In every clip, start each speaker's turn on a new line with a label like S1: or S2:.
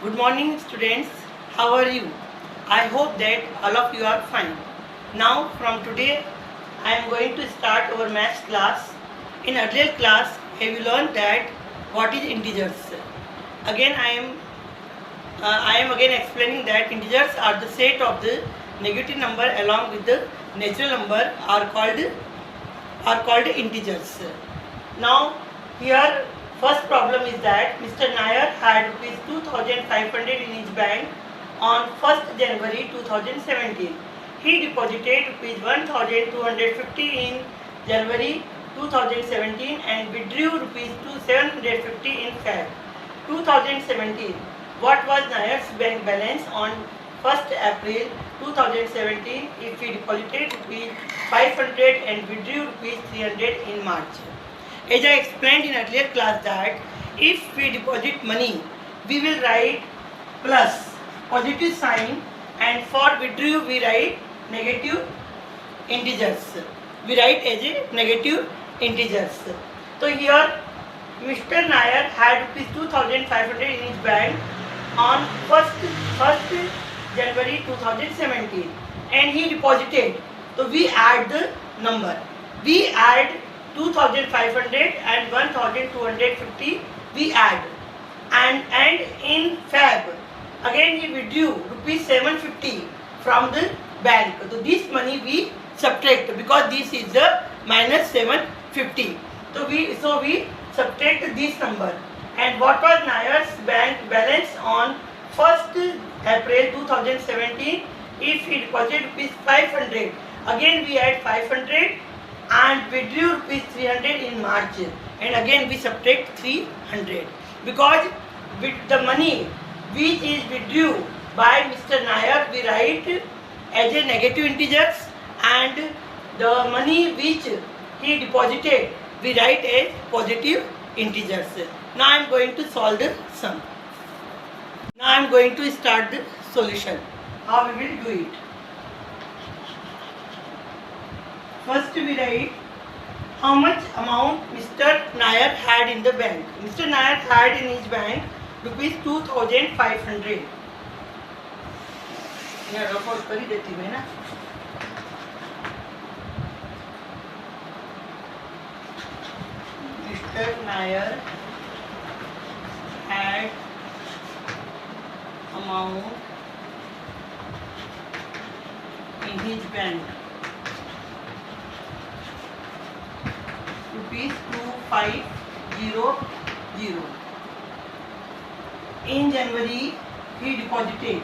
S1: Good morning students, how are you? I hope that all of you are fine. Now from today I am going to start our maths class. In earlier class we learned that what is integers. Again I am again explaining that integers are the set of the negative number along with the natural number are called integers. Now here first problem is that Mr. Nair had rupees 2500 in his bank on 1st January 2017. He deposited rupees 1250 in January 2017 and withdrew rupees 750 in Feb 2017. What was Nair's bank balance on 1st April 2017 if he deposited rupees 500 and withdrew rupees 300 in March? As I explained in earlier class that if we deposit money, we will write plus positive sign, and for withdrew we write negative integers. We write as a negative integers. So here Mr. Nair had rupees 2500 in his bank on 1st January 2017 and he deposited. So we add the number. We add 2500 and 1250 we add, and in Feb again he withdrew rupees 750 from the bank. So this money we subtract because this is the minus 750. So we subtract this number. And what was Nair's bank balance on 1st April 2017 if he deposited rupees 500? Again we add 500 and withdrew rupees 300 in March, and again we subtract 300 because with the money which is withdrew by Mr. Nair we write as a negative integers, and the money which he deposited we write as positive integers. Now I am going to solve the sum. Now I am going to start the solution. How we will do it? First we write how much amount Mr. Nair had in the bank. Mr. Nair had in his bank rupees 2500. यहाँ rough out कर ही देती मैं ना. Mr. Nair had amount in his bank rupees 2500. In January he deposited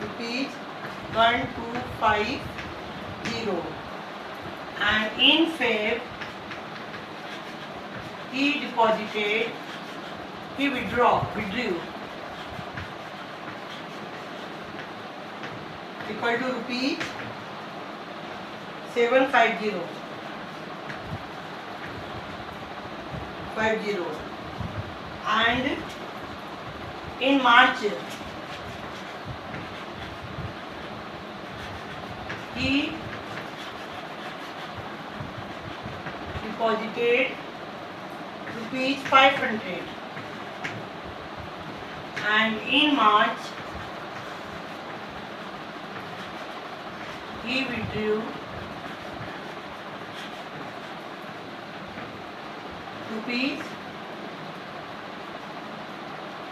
S1: rupees 1250, and in Feb he withdrew equal to rupees 750, and in March he deposited rupees 500 and in March he withdrew rupees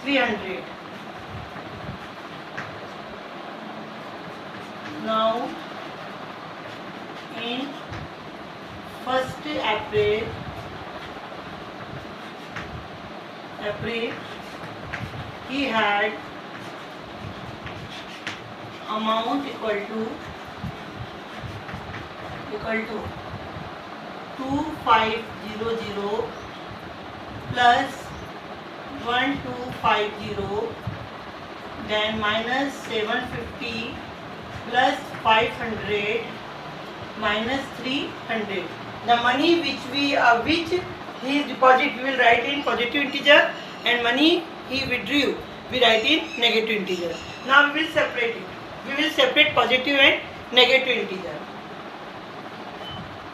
S1: 300. Now in 1st April he had amount equal to 2500 plus 1250, then minus 750 plus 500 minus 300. The money which he deposit we will write in positive integer, and money he withdrew we write in negative integer. Now we will separate it. We will separate positive and negative integer.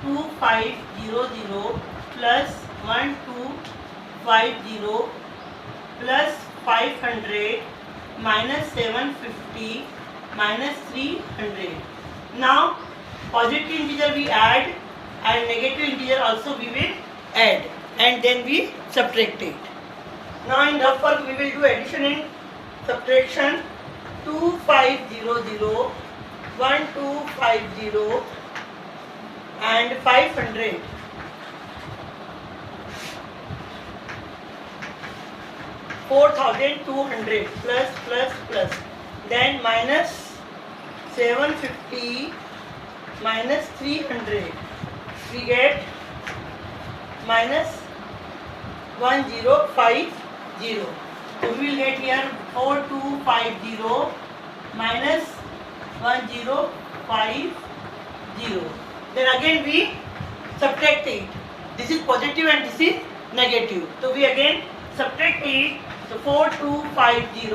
S1: 2500 plus 1250 plus 500 minus 750 minus 300. Now positive integer we add and negative integer also we will add, and then we subtract it. Now in rough work we will do addition and subtraction. 2500, 1250 and 500. 4200 plus, then minus 750 minus 300, we get minus 1050. So we will get here 4250 minus 1050. Then again we subtract it. This is positive and this is negative. So we again subtract it. So 4250,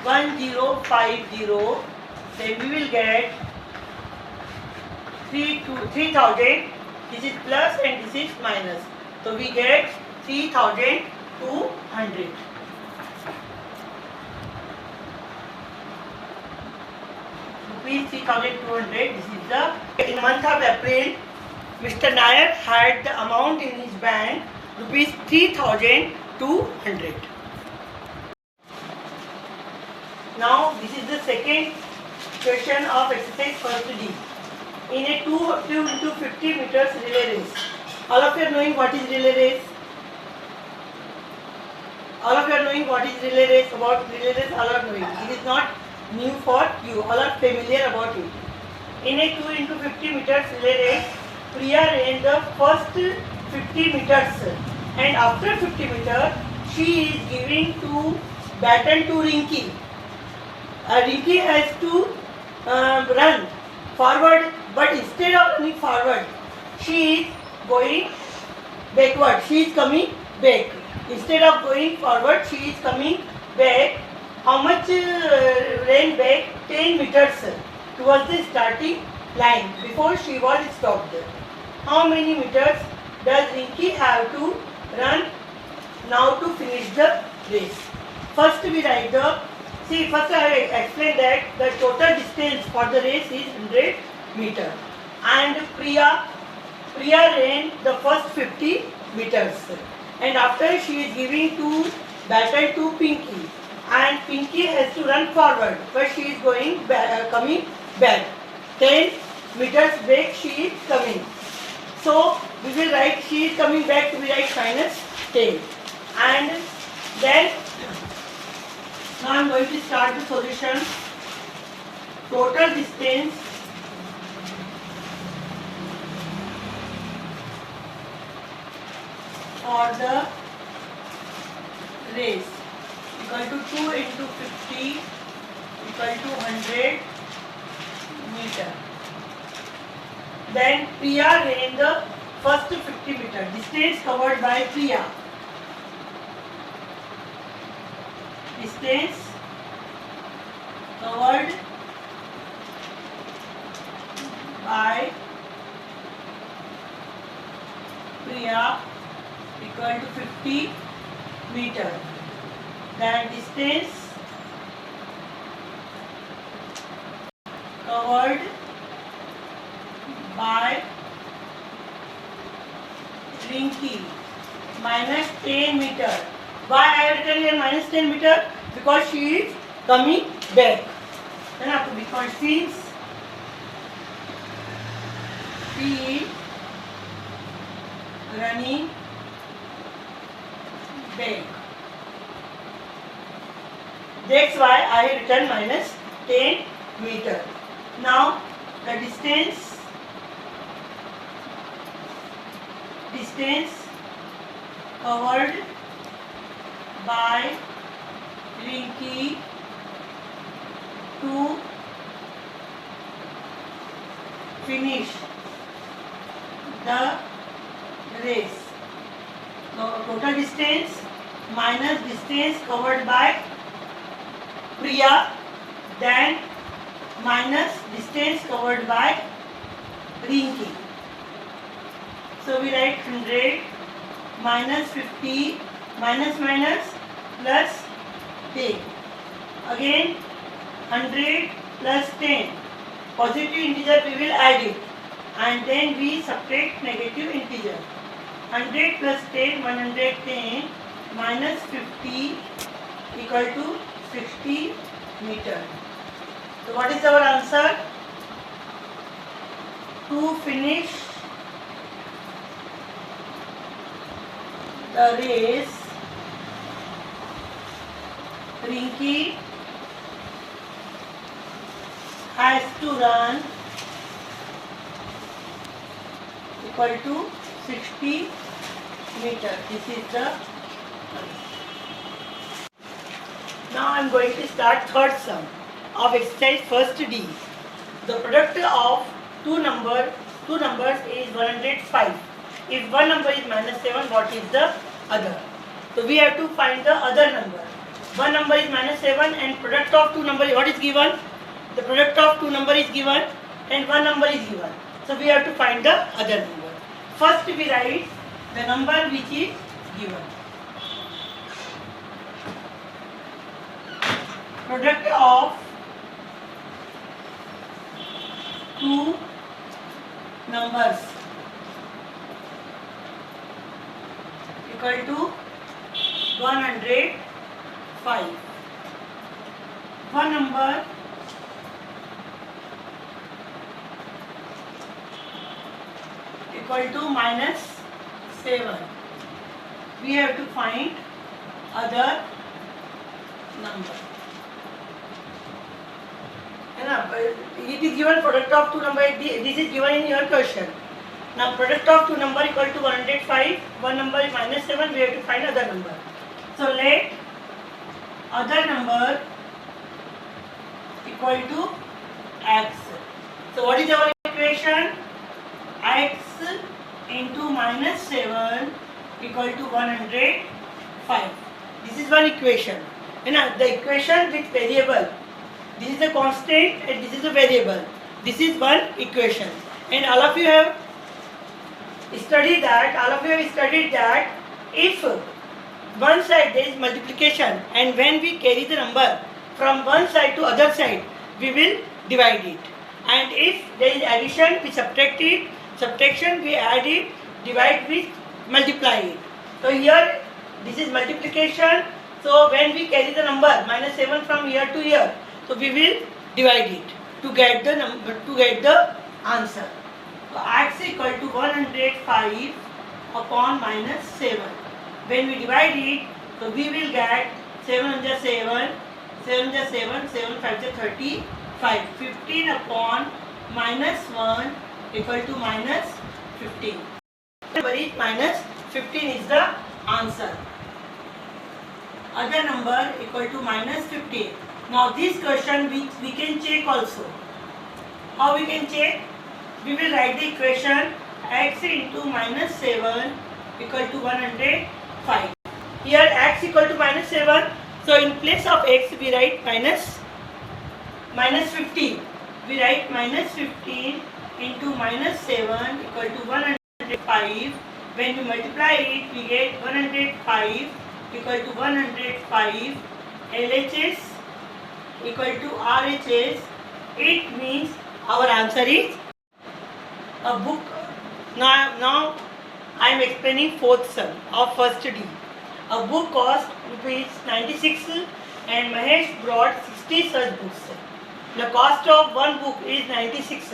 S1: 1050. Then we will get 3000. This is plus and this is minus. So we get 3200. Rupees 3200. This is the in the month of April. Mr. Nair had the amount in his bank rupees 3200. Now this is the second question of exercise first D. In a 2 into 50 meters relay race. All of you are knowing what is relay race? All of you are knowing what is relay race? About relay race, all are knowing. It is not new for you. All are familiar about it. In a 2 into 50 meters relay race, Priya ran the first 50 meters, and after 50 meters, she is giving baton to Rinki. Rinki has to run forward, but instead of running forward, she is going backward. She is coming back. Instead of going forward, she is coming back. How much ran back? 10 meters towards the starting line before she was stopped. How many meters does Rinki have to run now to finish the race? First we write first I have explained that the total distance for the race is 100 meters, and Priya ran the first 50 meters, and after she is giving baton to Pinky, and Pinky has to run forward, but she is coming back. 10 meters back she is coming. So we will write she is coming back, we write minus 10. And then now I am going to start the solution. Total distance for the race equal to 2 into 50 equal to 100 meter. Then Priya ran the first 50 meter. Distance covered by Priya. Distance covered by Priya equal to 50 meter. Then distance covered by Rinki minus 10 meter. Why I have written here minus 10 meter? Because she is coming back. Then have to be called since she is running back. That's why I have written minus 10 meter. Now the distance covered by Rinki to finish the race. So total distance minus distance covered by Priya, then minus distance covered by Rinki. So we write 100 minus 50 minus minus plus 10. Again 100 plus 10. Positive integer we will add it and then we subtract negative integer. 100 plus 10, 110 minus 50 equal to 60 meter. So what is our answer? To finish the race, Rinki has to run equal to 60 meter. This is the answer. Now I am going to start third sum of exercise first D. The product of two numbers is 105. If one number is minus 7, what is the other? So we have to find the other number. One number is minus 7 and product of two numbers, what is given? The product of two number is given and one number is given. So we have to find the other number. First we write the number which is given. Product of two numbers equal to 105. One number equal to minus 7. We have to find other number. It is given product of two number. This is given in your question. Now product of two number equal to 105. One number is minus 7. We have to find other number. So let other number equal to x. So what is our equation? X into minus 7 equal to 105. This is one equation. The equation with variable. This is a constant and this is a variable. This is one equation. And all of you have studied that if one side there is multiplication and when we carry the number from one side to other side, we will divide it. And if there is addition, we subtract it. Subtraction, we add it. Divide, we multiply it. So here this is multiplication. So when we carry the number minus 7 from here to here, so we will divide it to get the number, to get the answer. So x equal to 105 upon minus 7. When we divide it, so we will get 7 7, 7 7, 7 5 35. 15 upon minus 1 equal to minus 15. Number is minus 15 is the answer. Other number equal to minus 15. Now this question we can check also. How we can check? We will write the equation x into minus 7 equal to 105. Here x equal to minus 7. So in place of x we write minus 15. We write minus 15 into minus 7 equal to 105. When we multiply it, we get 105 equal to 105. LHS equal to RHS. It means our answer is a book. Now I am explaining fourth sum of first D. A book cost rupees 96 and Mahesh brought 60 such books. The cost of one book is 96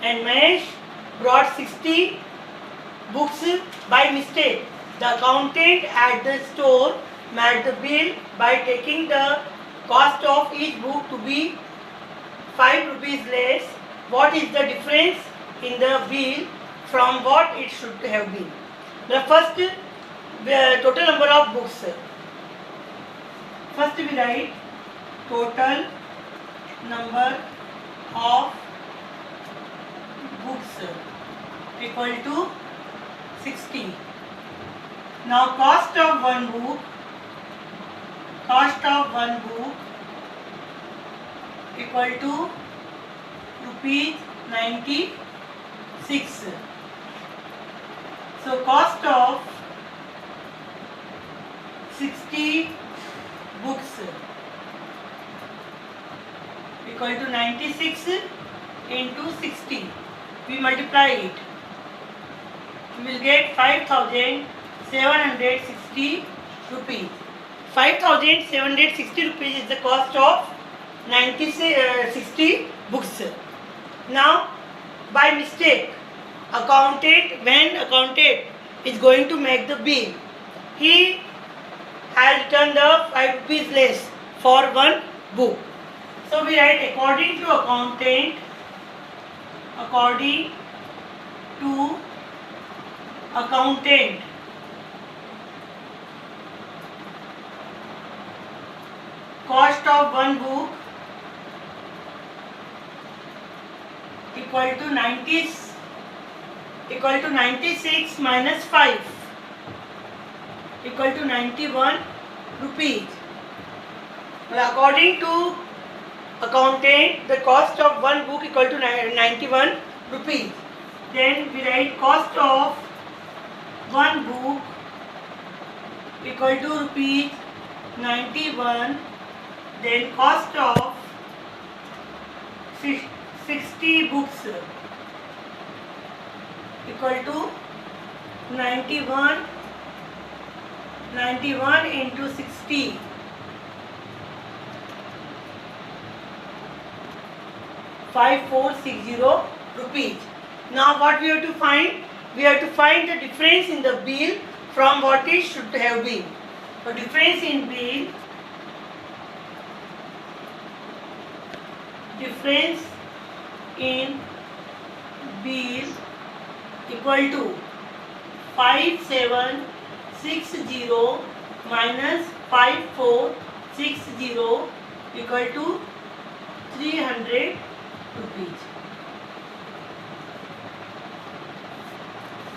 S1: and Mahesh brought 60 books by mistake. The accountant at the store made the bill by taking the cost of each book to be 5 rupees less. What is the difference in the bill from what it should have been? The first total number of books. First we write total number of books equal to 60. Now cost of one book equal to rupees 96. So cost of 60 books equal to 96 into 60. We multiply it. We will get 5,760 rupees. 5,760 rupees is the cost of 60 books. Now, by mistake, when accountant is going to make the bill, he has written the 5 rupees less for one book. So we write according to accountant, cost of one book equal to 96 minus 5 equal to 91 rupees. Well, according to accountant, the cost of one book equal to 91 rupees. Then we write cost of one book equal to rupees 91. Then cost of 60 books equal to 91 into 60. 5460 rupees. Now what we have to find? We have to find the difference in the bill from what it should have been. So difference in bill equal to 5760 minus 5460 equal to 300